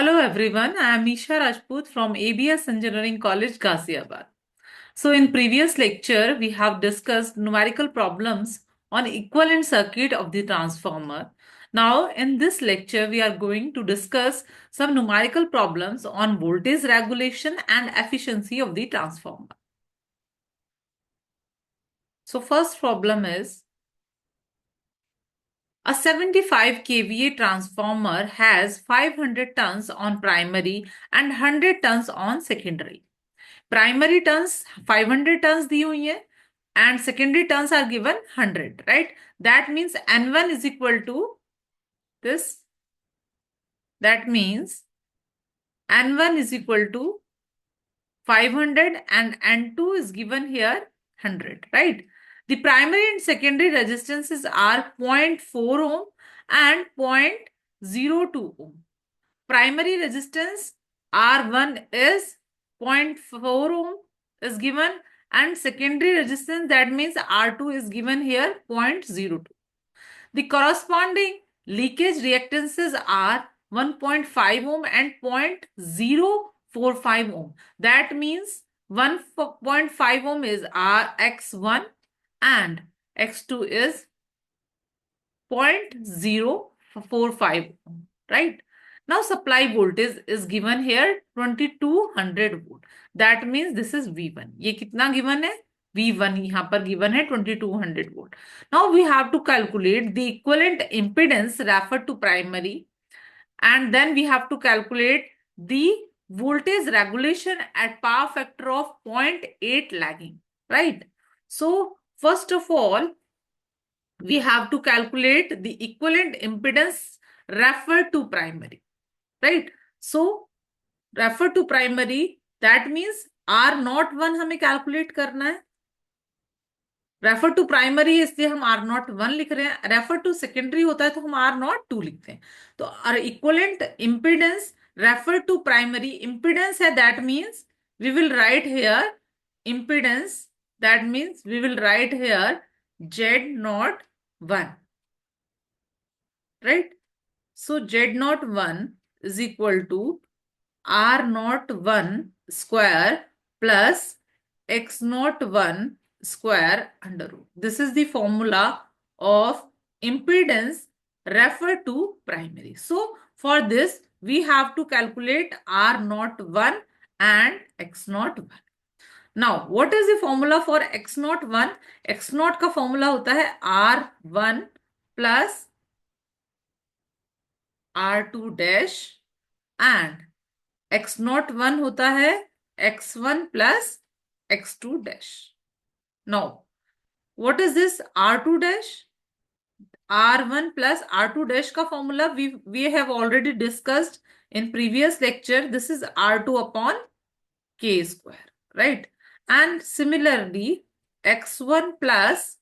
Hello everyone, I am Nisha Rajput from ABS Engineering College, Ghaziabad. So in previous lecture, we have discussed numerical problems on equivalent circuit of the transformer. Now in this lecture, we are going to discuss some numerical problems on voltage regulation and efficiency of the transformer. So first problem is, a 75 kVA transformer has 500 turns on primary and 100 turns on secondary. Primary turns 500 turns दी हुई है and secondary turns are given 100, right? That means N1 is equal to this. That means N1 is equal to 500 and N2 is given here 100, right? The primary and secondary resistances are 0.4 ohm and 0.02 ohm. Primary resistance R1 is 0.4 ohm is given and secondary resistance, that means R2 is given here 0.02. The corresponding leakage reactances are 1.5 ohm and 0.045 ohm. That means 1.5 ohm is X1 and X2 is 0.045 ohm, right? Now supply voltage is given here 2200 volt. That means this is V1. ये कितना given है? V1 यहाँ पर given है 2200 volt. Now we have to calculate the equivalent impedance referred to primary, and then we have to calculate the voltage regulation at power factor of 0.8 lagging, right? So first of all, we have to calculate the equivalent impedance referred to primary, right? So refer to primary, that means R01 हमें calculate करना है. Refer to primary इसलिए हम R01 लिख रहे हैं, refer to secondary होता है तो हम R02 लिखते हैं. तो equivalent impedance refer to primary impedance है, that means we will write here impedance, that means we will write here Z01, right? So Z01 is equal to R01 square plus X01 square under root. This is the formula of impedance referred to primary. So for this, we have to calculate R01 and X01. Now, what is the formula for X01? X0 का formula होता है R1 plus R2 dash and X01 होता है X1 plus X2 dash. Now, what is this R2 dash? R1 plus R2 dash का formula we have already discussed in previous lecture. This is R2 upon K square, right? And similarly, X1 plus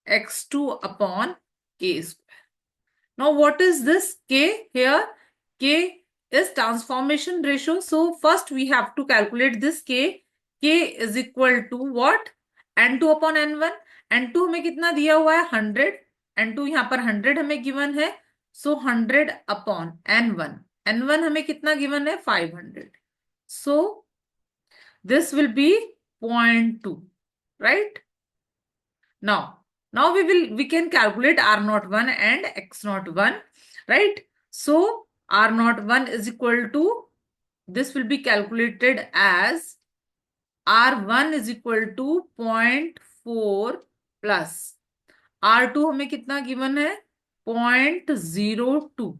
X2 upon K square. Now, what is this K here? K is transformation ratio. So, first we have to calculate this K. K is equal to what? N2 upon N1. N2 हमें कितना दिया हुआ है? 100. N2 यहाँ पर 100 हमें given है. So, 100 upon N1. N1 हमें कितना given है? 500. So, this will be 0.2, right? Now we can calculate R01 and X01, right? So R01 is equal to, this will be calculated as R1 is equal to 0.4 plus R2 हमें कितना given है? 0.02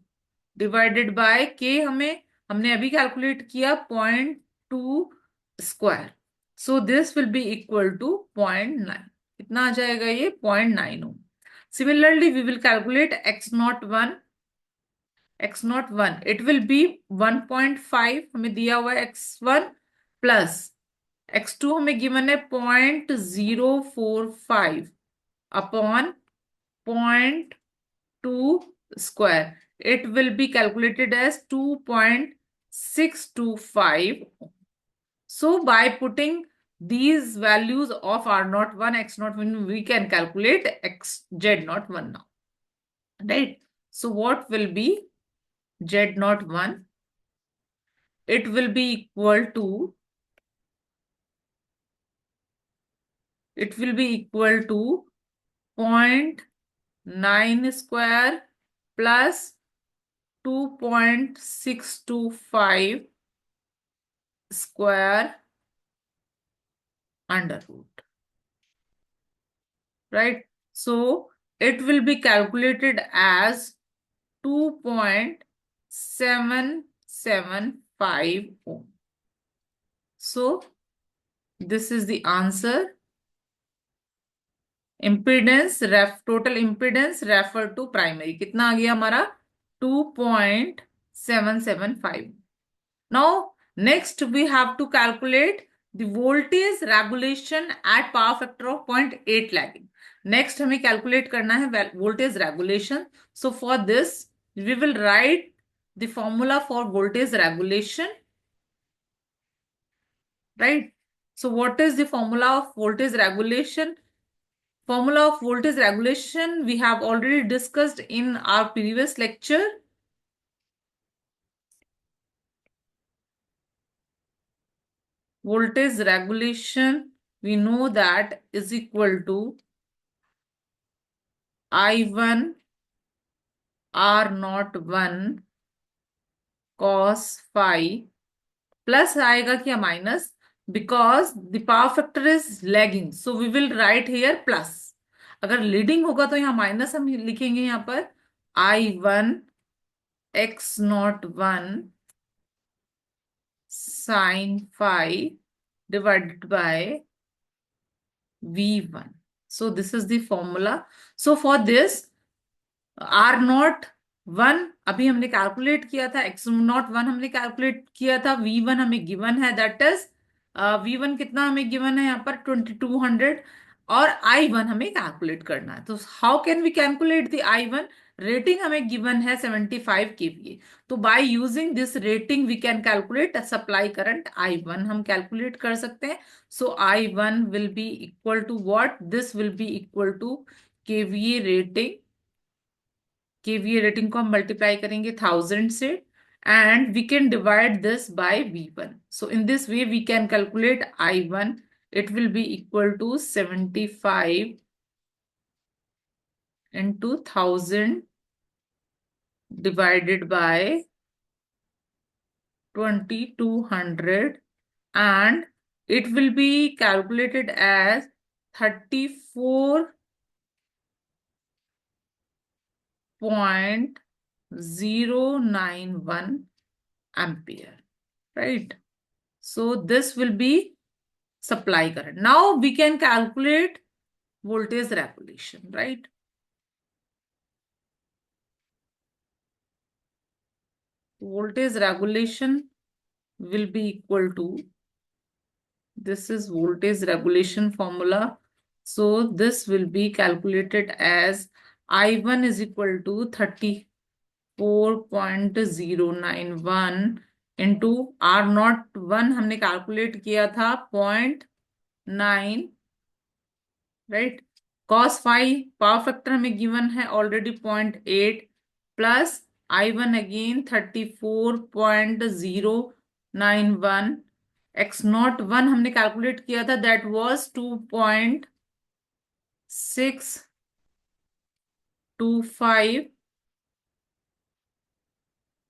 divided by K हमने अभी calculate किया 0.2 square. So this will be equal to 0.9. कितना आ जाएगा ये? 0.9 ohm. Similarly, we will calculate X01. X01, it will be 1.5 हमें दिया हुआ है X1 plus X2 हमें given है 0.045 upon 0.2 square. It will be calculated as 2.625. So by putting these values of R01, X01, we can calculate Z01 now, right? So what will be Z01? it will be equal to 0.9 square plus 2.625 square under root, right? So it will be calculated as 2.775 ohm. So this is the answer. Impedance total impedance refer to primary कितना आ गया हमारा 2.775. Now next we have to calculate the voltage regulation at power factor of 0.8 lagging. Next हमें calculate करना है voltage regulation. So for this we will write the formula for voltage regulation, right? So what is the formula of voltage regulation? Formula of voltage regulation we have already discussed in our previous lecture. Voltage regulation, we know that is equal to I1 R01 cos phi plus आएगा क्या minus, because the power factor is lagging, so we will write here plus. अगर leading होगा तो यहाँ minus हम लिखेंगे यहाँ पर I1 X01 sin phi divided by V1. So this is the formula. So for this R01 अभी हमने कैलकुलेट किया था, X01 हमने कैलकुलेट किया था, V1 हमें गिवन है, दैट इज V1 कितना हमें गिवन है यहाँ पर 2200, और I1 हमें कैलकुलेट करना है. तो how can we calculate the I1? Rating हमें गिवन है 75 kVA. तो by using this rating we can calculate supply current I1 हम कैलकुलेट कर सकते हैं. So I1 will be equal to what? This will be equal to KVA rating. KVA rating को हम multiply करेंगे 1000 से, and we can divide this by V1. So in this way we can calculate I1. It will be equal to 75 into 1000 divided by 2200, and it will be calculated as 34.091 ampere, right? So this will be supply current. Now we can calculate voltage regulation, right? Voltage regulation will be equal to, this is voltage regulation formula. So this will be calculated as I1 is equal to 34.091 into R01 हमने calculate किया था 0.9, right? cos phi power factor हमें given है already 0.8 plus I1 again 34.091, X01 हमने calculate किया था, that was 2.625.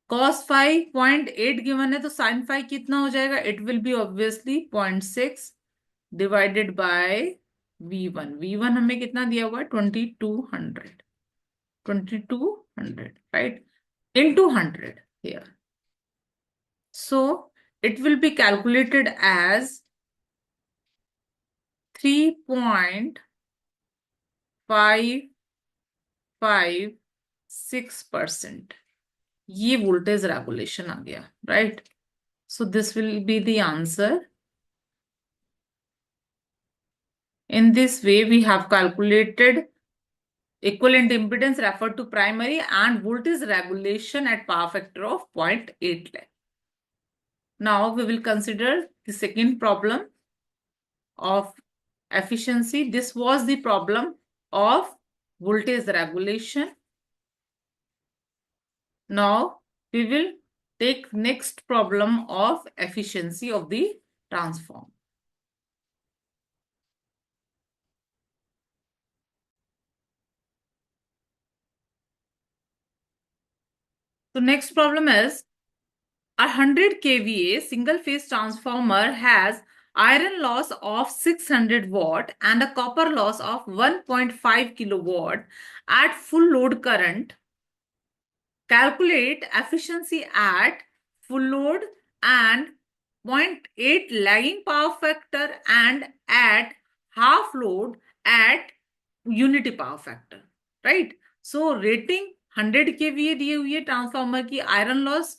cos phi 0.8 given है, तो sin phi कितना हो जाएगा? It will B obviously 0.6 divided by V1. V1 हमें कितना दिया हुआ है? 2200, right? Into 100 here. So it will be calculated as 3.556%. ये voltage regulation आ गया, right? So this will be the answer. In this way, we have calculated equivalent impedance referred to primary and voltage regulation at power factor of 0.8 lakh. Now we will consider the second problem of efficiency. This was the problem of voltage regulation. Now we will Take next problem of efficiency of the transform. So next problem is a 100 kVA single phase transformer has iron loss of 600 watt and a copper loss of 1.5 kilowatt at full load current. Calculate efficiency at full load and 0.8 lagging power factor and at half load at unity power factor, right? So rating 100 kVA दिए हुए transformer की, iron loss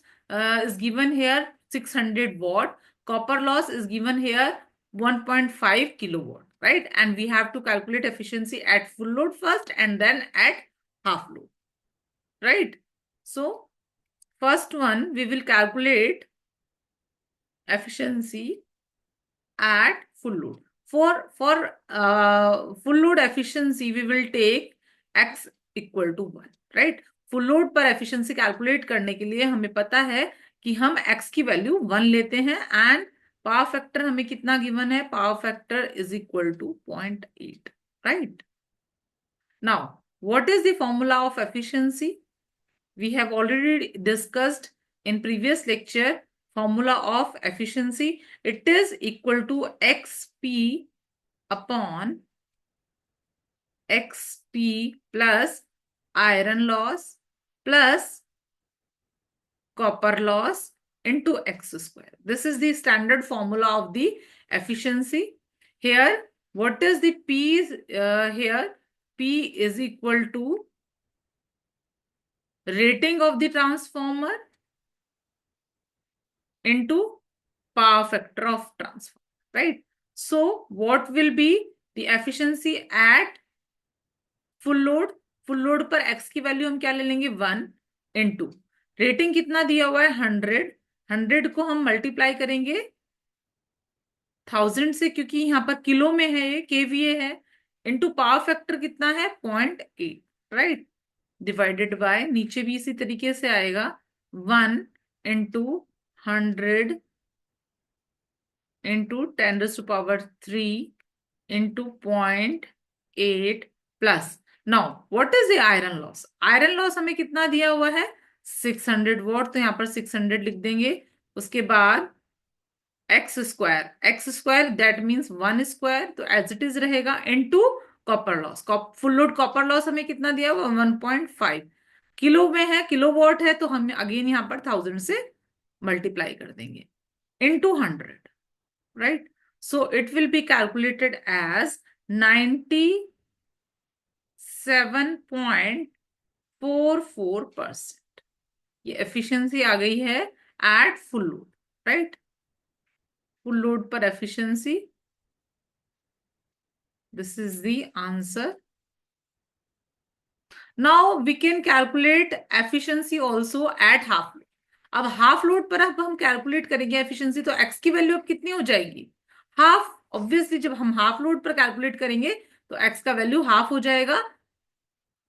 is given here 600 watt, copper loss is given here 1.5 kilowatt, right? And we have to calculate efficiency at full load first and then at half load, right? So first one, we will calculate efficiency at full load. For full load efficiency, we will take x equal to 1, right? Full load पर efficiency calculate करने के लिए हमें पता है कि हम x की वैल्यू 1 लेते हैं एंड पावर फैक्टर हमें कितना गिवन है, power factor is equal to 0.8, right? Now what is the formula of efficiency? We have already discussed in previous lecture formula of efficiency. It is equal to xp upon xp plus iron loss plus copper loss into x square. This is the standard formula of the efficiency. Here, what is the p is here? P is equal to rating of the transformer into power factor of transformer, right? So what will be the efficiency at full load? full load पर x की value हम क्या ले लेंगे, 1 into rating कितना दिया हुआ है 100, 100 को हम मल्टीप्लाई करेंगे 1000 से, क्योंकि यहाँ पर किलो में है, ये केवीए है, इनटू पावर फैक्टर कितना है 0.8, राइट? डिवाइडेड बाय, नीचे भी इसी तरीके से आएगा 1 into 100 into 10 raised to power 3 into 0.8 plus. Now, what is the iron loss? Iron loss हमें कितना दिया हुआ है 600 वॉट, तो यहाँ पर 600 लिख देंगे. उसके बाद x square that means 1 square, तो एज इट इज रहेगा into copper loss. Full load copper loss हमें कितना दिया हुआ 1.5 किलो में है, किलो वॉट है, तो हम अगेन यहाँ पर 1000 से मल्टीप्लाई कर देंगे into 100, right? So it will be calculated as 97.44%. ये efficiency आ गई है at full load, right? Full load पर efficiency. This is the answer. Now we can calculate efficiency also at half load. अब हाफ लोड पर अब हम calculate करेंगे efficiency, तो x की वैल्यू अब कितनी हो जाएगी, हाफ. ऑब्वियसली जब हम हाफ लोड पर कैलकुलेट करेंगे तो x का वैल्यू हाफ हो जाएगा,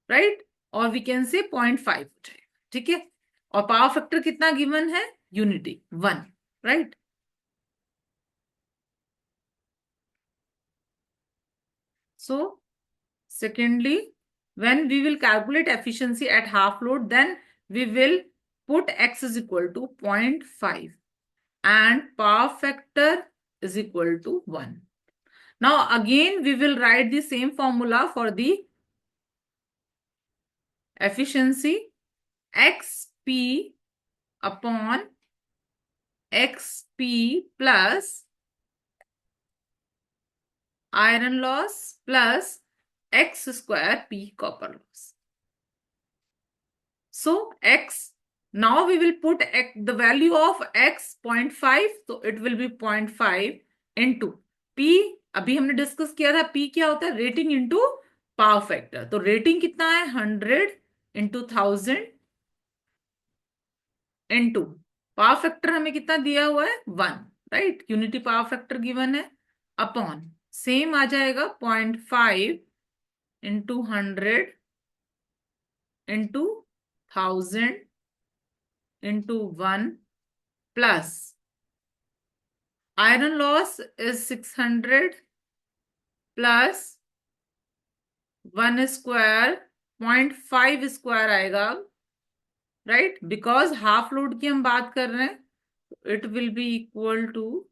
राइट? और वी कैन से 0.5 हो जाएगा, ठीक है? और पावर फैक्टर कितना गिवन है, unity 1, right? So secondly, when we will calculate efficiency at half load, then we will put x is equal to 0.5 and power factor is equal to 1. Now again we will write the same formula for the efficiency. xp upon xp plus iron loss plus x square p copper loss. So x, now we will put the value of x 0.5, so it will be 0.5 into p. अभी हमने discuss किया था p क्या होता है, rating into power factor. तो rating कितना है 100 इंटू 1000 इंटू पावर फैक्टर हमें कितना दिया हुआ है 1, right? Unity power factor given है, अपॉन सेम आ जाएगा 0.5 into 100 into 1000 into 1 plus iron loss is 600 plus 1 square 0.5 square आएगा, राइट, बिकॉज हाफ लोड की हम बात कर रहे हैं, it will be equal to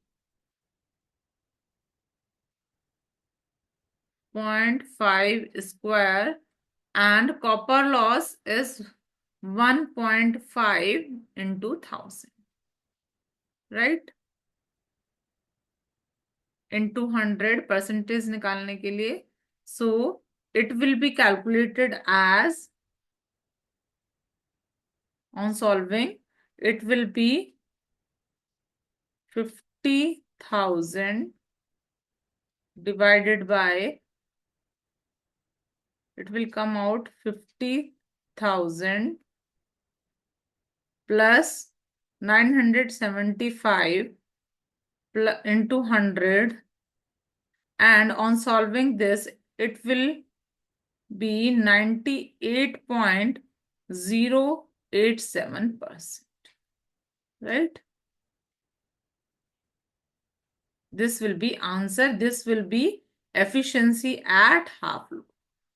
0.5 square and copper loss is 1.5 into 1000, right, into 100 percentage निकालने के लिए, so it will be calculated as, on solving, it will be 50,000 divided by, it will come out 50,000 plus 975 into 100, and on solving this it will be 98.087%, right? This will be answer. This will be efficiency at half load.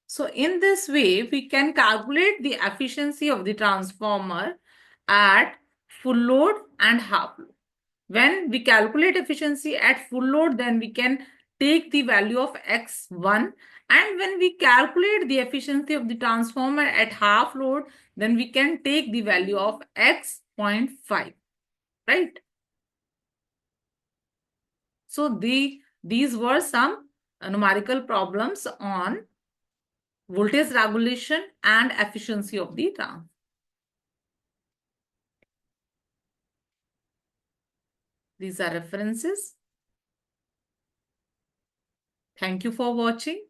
So in this way, we can calculate the efficiency of the transformer at full load and half load. When we calculate efficiency at full load, then we can take the value of X1. And when we calculate the efficiency of the transformer at half load, then we can take the value of X.5, right? So these were some numerical problems on voltage regulation and efficiency of the transformer. These are references. Thank you for watching.